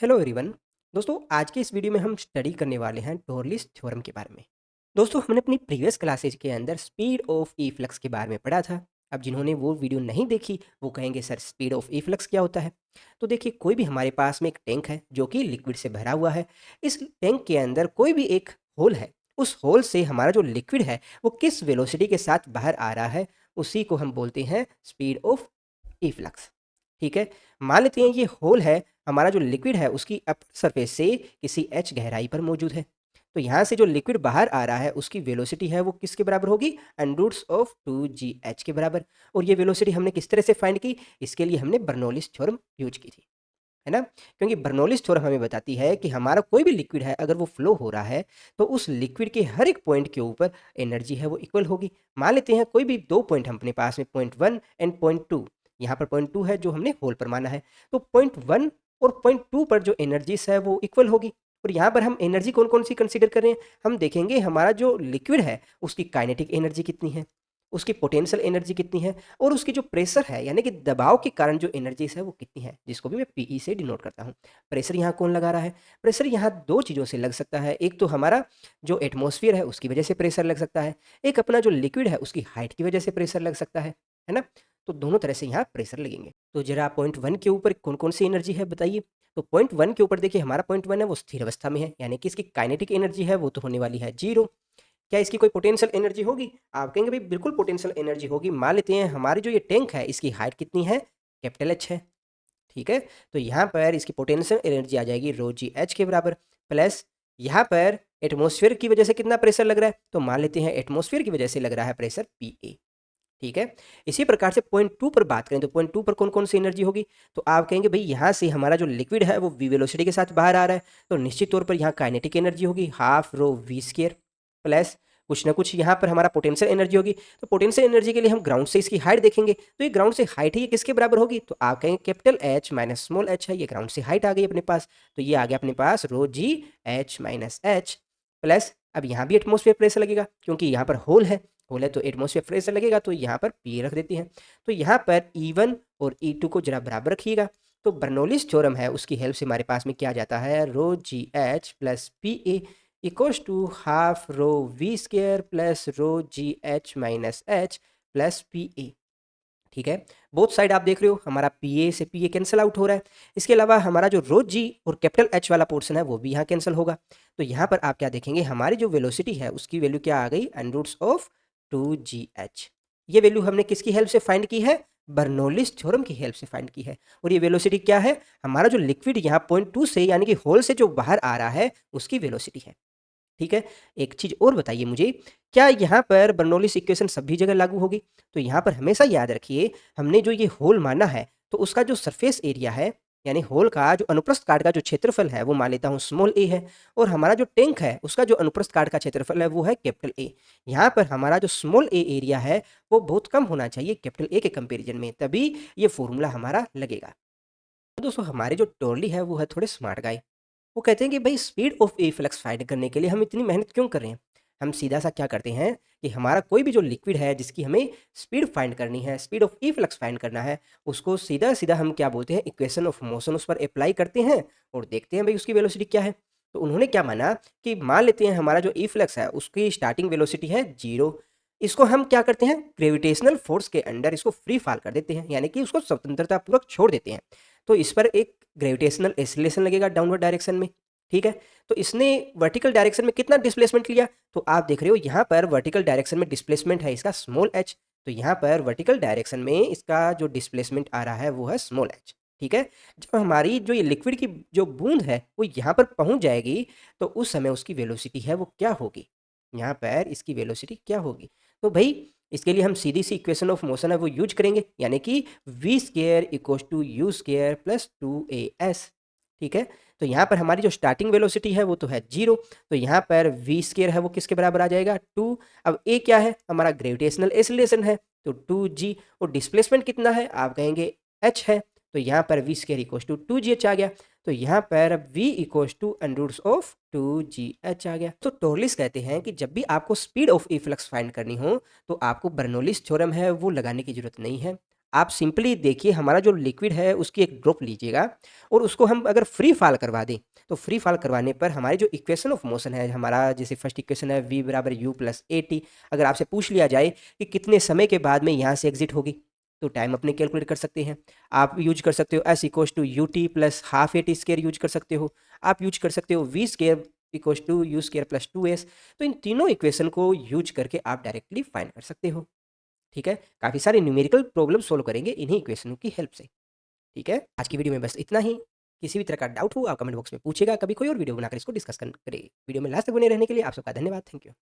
Hello everyone. दोस्तों आज के इस वीडियो में हम स्टडी करने वाले हैं टोरलिस थ्योरम के बारे में। दोस्तों हमने अपनी प्रीवियस क्लासेज के अंदर स्पीड ऑफ ई फ्लक्स के बारे में पढ़ा था। अब जिन्होंने वो वीडियो नहीं देखी वो कहेंगे sir speed of E flux क्या होता है। तो देखिए कोई भी हमारे पास में एक टैंक है जो कि लिक्विड से भरा हुआ है। इस टैंक के अंदर कोई भी एक होल है, उस होल से हमारा जो लिक्विड है वो किस वेलोसिटी के साथ बाहर आ रहा है, उसी को हम बोलते हैं स्पीड ऑफ ई फ्लक्स। ठीक है, मान लेते हैं ये होल है, हमारा जो लिक्विड है उसकी अपर सरफेस से किसी h गहराई पर मौजूद है। तो यहाँ से जो लिक्विड बाहर आ रहा है उसकी वेलोसिटी है वो किसके बराबर होगी, अंडर रूट ऑफ 2gh के बराबर। और ये वेलोसिटी हमने किस तरह से फाइंड की, इसके लिए हमने बर्नौलिस थ्योरम यूज की थी, है ना। क्योंकि बर्नौलिस थ्योरम हमें बताती है कि हमारा कोई भी लिक्विड है अगर वो फ्लो हो रहा है तो उस लिक्विड के हर एक पॉइंट के ऊपर एनर्जी है वो इक्वल होगी। मान लेते हैं कोई भी दो पॉइंट हम अपने पास में पॉइंट 1 एंड पॉइंट 2, यहाँ पर पॉइंट 2 है जो हमने होल पर माना है। तो पॉइंट 1 और पॉइंट 2 पर जो एनर्जीज है वो इक्वल होगी। और यहाँ पर हम एनर्जी कौन कौन सी कंसीडर कर रहे हैं, हम देखेंगे हमारा जो लिक्विड है उसकी काइनेटिक एनर्जी कितनी है, उसकी पोटेंशियल एनर्जी कितनी है, और उसकी जो प्रेशर है यानी कि दबाव के कारण जो एनर्जीज है वो कितनी है, जिसको भी मैं पीई से डिनोट करता हूँ। प्रेशर यहाँ कौन लगा रहा है, प्रेशर यहाँ दो चीज़ों से लग सकता है। एक तो हमारा जो एटमॉस्फेयर है उसकी वजह से प्रेशर लग सकता है, एक अपना जो लिक्विड है उसकी हाइट की वजह से प्रेशर लग सकता है ना। तो दोनों तरह से यहाँ प्रेशर लगेंगे। तो जरा पॉइंट 1 के ऊपर कौन कौन सी एनर्जी है बताइए। तो पॉइंट 1 के ऊपर देखिए हमारा पॉइंट 1 है वो स्थिर अवस्था में है, यानी कि इसकी काइनेटिक एनर्जी है वो तो होने वाली है 0। क्या इसकी कोई पोटेंशियल एनर्जी होगी, आप कहेंगे भाई बिल्कुल पोटेंशियल एनर्जी होगी। मान लेते हैं हमारी जो ये टैंक है इसकी हाइट कितनी है, कैपिटल एच है। ठीक है, तो यहाँ पर इसकी पोटेंशियल एनर्जी आ जाएगी रो जी एच के बराबर, प्लस यहाँ पर एटमॉस्फेयर की वजह से कितना प्रेशर लग रहा है, तो मान लेते हैं एटमॉस्फेयर की वजह से लग रहा है प्रेशर पी ए। ठीक है, इसी प्रकार से पॉइंट 2 पर बात करें तो पॉइंट 2 पर कौन कौन सी एनर्जी होगी, तो आप कहेंगे भाई यहाँ से हमारा जो लिक्विड है वो वी वेलोसिटी के साथ बाहर आ रहा है, तो निश्चित तौर पर यहाँ काइनेटिक एनर्जी होगी half rho we square, plus कुछ ना कुछ यहाँ पर हमारा पोटेंशियल एनर्जी होगी। तो पोटेंशियल एनर्जी के लिए हम ग्राउंड से इसकी हाइट देखेंगे, तो ये ग्राउंड से हाइट है ये किसके बराबर होगी, तो आप कहेंगे capital H minus small H है, ये ग्राउंड से हाइट आ गई अपने पास, तो ये आ गया अपने पास row G H minus H, plus अब यहाँ भी एटमॉस्फेयर प्रेशर लगेगा क्योंकि यहाँ पर होल है तो एटमॉस्फेयर प्रेशर लगेगा, तो यहाँ पर पी रख देते हैं। तो यहाँ पर E1 और E2 को जरा बराबर रखिएगा। तो बर्नौलिस थ्योरम है उसकी हेल्प से हमारे पास में क्या जाता है, rho G H plus P A equals to half rho we square plus rho G H minus H plus P A. ठीक है, बोथ साइड आप देख रहे हो हमारा पी ए से पी ए कैंसिल आउट हो रहा है। इसके अलावा हमारा जो रो जी और कैपिटल एच वाला पोर्शन है वो भी यहाँ कैंसिल होगा। तो यहाँ पर आप क्या देखेंगे, हमारी जो वेलोसिटी है उसकी वैल्यू क्या आ गई, अंडर रूट ऑफ 2gh। ये वैल्यू हमने किसकी हेल्प से फाइंड की है, बर्नौलिस थ्योरम की हेल्प से फाइंड की है। और ये वेलोसिटी क्या है, हमारा जो लिक्विड यहाँ पॉइंट 2 से यानी कि होल से जो बाहर आ रहा है उसकी वेलोसिटी है। ठीक है, एक चीज़ और बताइए मुझे, क्या यहाँ पर बर्नौलिस इक्वेशन सभी जगह लागू होगी, तो यहाँ पर हमेशा याद रखिए हमने जो ये होल माना है तो उसका जो सरफेस एरिया है यानी होल का जो अनुप्रस्थ काट का जो क्षेत्रफल है वो मान लेता हूँ स्मॉल ए है, और हमारा जो टैंक है उसका जो अनुप्रस्थ काट का क्षेत्रफल है वो है कैपिटल ए। यहाँ पर हमारा जो स्मॉल ए एरिया है वो बहुत कम होना चाहिए कैपिटल ए के कंपेरिजन में, तभी ये फॉर्मूला हमारा लगेगा। तो दोस्तों हमारे जो टोरली है वो है थोड़े स्मार्ट गाय। वो कहते हैं कि भाई speed of A flux find करने के लिए हम इतनी मेहनत क्यों कर रहे हैं। हम सीधा सा क्या करते हैं कि हमारा कोई भी जो लिक्विड है जिसकी हमें स्पीड फाइंड करनी है, speed of efflux find करना है, उसको सीधा सीधा हम क्या बोलते हैं, इक्वेशन ऑफ मोशन उस पर अप्लाई करते हैं और देखते हैं भाई उसकी वेलोसिटी क्या है। तो उन्होंने क्या माना कि मान लेते हैं हमारा जो ई फ्लक्स है उसकी स्टार्टिंग वेलोसिटी है 0। इसको हम क्या करते हैं, ग्रेविटेशनल फोर्स के अंडर इसको फ्री फॉल कर देते हैं, यानी कि उसको स्वतंत्रता पूर्वक छोड़ देते हैं। तो इस पर एक ग्रेविटेशनल एक्सीलरेशन लगेगा डाउनवर्ड डायरेक्शन में। ठीक है, तो इसने वर्टिकल डायरेक्शन में कितना डिस्प्लेसमेंट लिया, तो आप देख रहे हो यहाँ पर वर्टिकल डायरेक्शन में डिस्प्लेसमेंट है इसका स्मॉल एच, तो यहाँ पर वर्टिकल डायरेक्शन में इसका जो डिस्प्लेसमेंट आ रहा है वो है स्मॉल एच। ठीक है, जब हमारी जो ये लिक्विड की जो बूंद है वो यहाँ पर पहुँच जाएगी तो उस समय उसकी वेलोसिटी है वो क्या होगी, यहाँ पर इसकी वेलोसिटी क्या होगी। तो भाई इसके लिए हम सीधी सी इक्वेशन ऑफ मोशन है वो यूज करेंगे, यानी कि v square equals to u square plus 2as। ठीक है, तो यहाँ पर हमारी जो स्टार्टिंग वेलोसिटी है वो तो है 0, तो यहाँ पर वी स्केयर है वो किसके बराबर आ जाएगा 2। अब ए क्या है, हमारा ग्रेविटेशनल एक्सीलरेशन है तो 2g, और डिस्प्लेसमेंट कितना है आप कहेंगे h है, तो यहाँ पर v square equals to 2gh आ गया। तो यहाँ पर v equals to under root of 2gh आ गया। तो टोरलिस कहते हैं कि जब भी आपको speed of efflux find करनी हो तो आपको बर्नौलिस थ्योरम है वो लगाने की जरूरत नहीं है, आप सिंपली देखिए हमारा जो लिक्विड है उसकी एक ड्रॉप लीजिएगा और उसको हम अगर फ्री फॉल करवा दें, तो फ्री फॉल करवाने पर हमारी जो इक्वेशन ऑफ मोशन है, हमारा जैसे फर्स्ट इक्वेशन है v बराबर u प्लस ए टी, अगर आपसे पूछ लिया जाए कि कितने समय के बाद में यहाँ से एग्जिट होगी, तो टाइम अपने कैलकुलेट कर सकते हैं। आप यूज कर सकते हो s equals to u t plus half a t square use कर सकते हो। आप यूज कर सकते हो v square equals to u square plus two s. तो इन तीनों इक्वेशन को यूज करके आप डायरेक्टली फाइंड कर सकते हो। ठीक है, काफ़ी सारे न्यूमेरिकल प्रॉब्लम सोल्व करेंगे इन्हीं इक्वेशनों की हेल्प से। ठीक है, आज की वीडियो में बस इतना ही। किसी भी तरह का डाउट हो आप कमेंट बॉक्स में पूछेगा, कभी कोई और वीडियो बनाकर इसको डिस्कस करेंगे। वीडियो में लास्ट तक बने रहने के लिए आप सबका धन्यवाद। Thank you.